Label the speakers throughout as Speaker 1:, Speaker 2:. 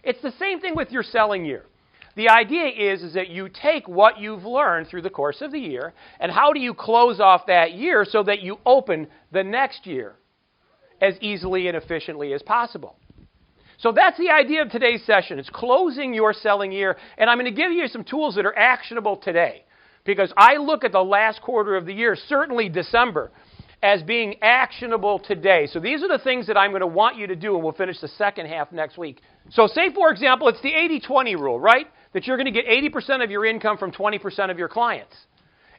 Speaker 1: It's the same thing with your selling year. The idea is that you take what you've learned through the course of the year, and how do you close off that year so that you open the next year as easily and efficiently as possible. So that's the idea of today's session. It's closing your selling year, and I'm going to give you some tools that are actionable today, because I look at the last quarter of the year, certainly December, as being actionable today. So these are the things that I'm going to want you to do, and we'll finish the second half next week. So say, for example, it's the 80-20 rule, right? That you're going to get 80% of your income from 20% of your clients.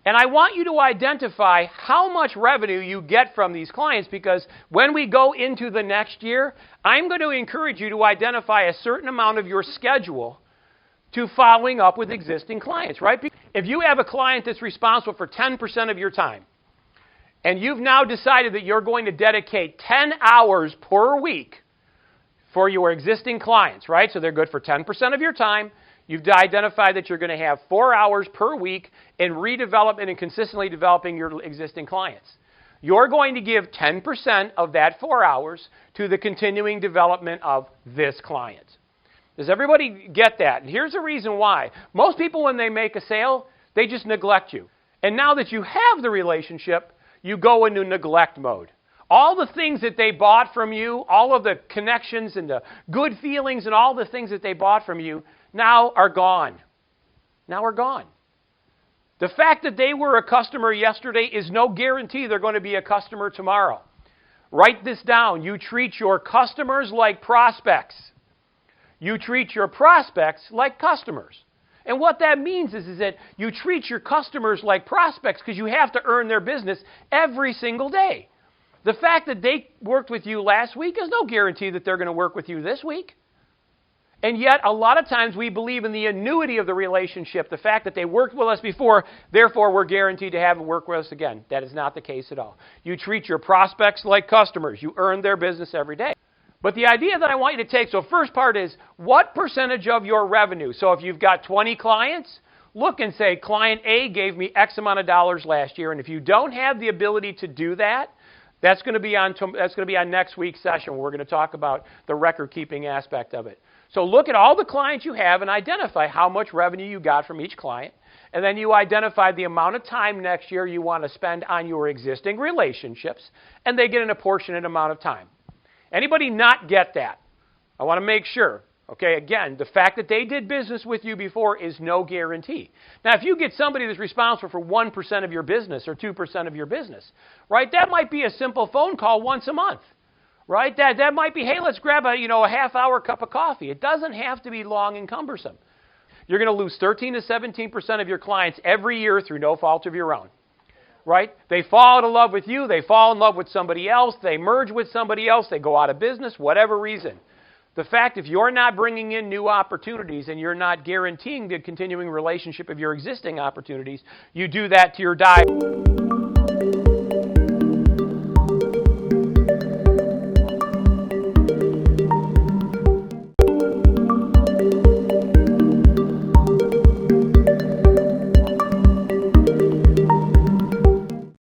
Speaker 1: And I want you to identify how much revenue you get from these clients, because when we go into the next year, I'm going to encourage you to identify a certain amount of your schedule to following up with existing clients, right? If you have a client that's responsible for 10% of your time, and you've now decided that you're going to dedicate 10 hours per week for your existing clients, right? So they're good for 10% of your time. You've identified that you're going to have 4 hours per week in redevelopment and consistently developing your existing clients. You're going to give 10% of that 4 hours to the continuing development of this client. Does everybody get that? And here's the reason why. Most people, when they make a sale, they just neglect you. And now that you have the relationship, you go into neglect mode. All the things that they bought from you, all of the connections and the good feelings and all the things that they bought from you, now are gone. Now are gone. The fact that they were a customer yesterday is no guarantee they're going to be a customer tomorrow. Write this down. You treat your customers like prospects. You treat your prospects like customers. And what that means is that you treat your customers like prospects because you have to earn their business every single day. The fact that they worked with you last week is no guarantee that they're going to work with you this week. And yet, a lot of times we believe in the annuity of the relationship, the fact that they worked with us before, therefore we're guaranteed to have them work with us again. That is not the case at all. You treat your prospects like customers. You earn their business every day. But the idea that I want you to take, so first part is, what percentage of your revenue? So if you've got 20 clients, look and say, client A gave me X amount of dollars last year. And if you don't have the ability to do that, that's going to be on next week's session, where we're going to talk about the record-keeping aspect of it. So look at all the clients you have and identify how much revenue you got from each client. And then you identify the amount of time next year you want to spend on your existing relationships, and they get an apportionate amount of time. Anybody not get that? I want to make sure. Okay, again, the fact that they did business with you before is no guarantee. Now, if you get somebody that's responsible for 1% of your business or 2% of your business, right, that might be a simple phone call once a month, right? That might be, hey, let's grab a half-hour cup of coffee. It doesn't have to be long and cumbersome. You're going to lose 13 to 17% of your clients every year through no fault of your own. Right? They fall in love with you, they fall in love with somebody else, they merge with somebody else, they go out of business, whatever reason. The fact, if you're not bringing in new opportunities and you're not guaranteeing the continuing relationship of your existing opportunities, you do that to your die.